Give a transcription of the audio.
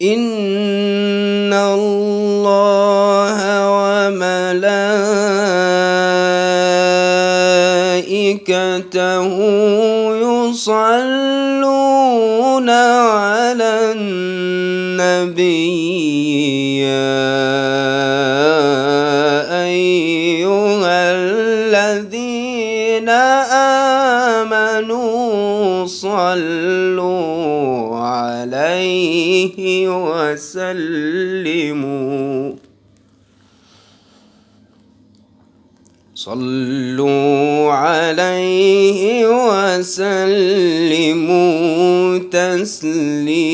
إن الله وملائكته يصلون على النبي يا أيها الذين آمنوا صلوا عليه وسلموا تسليما.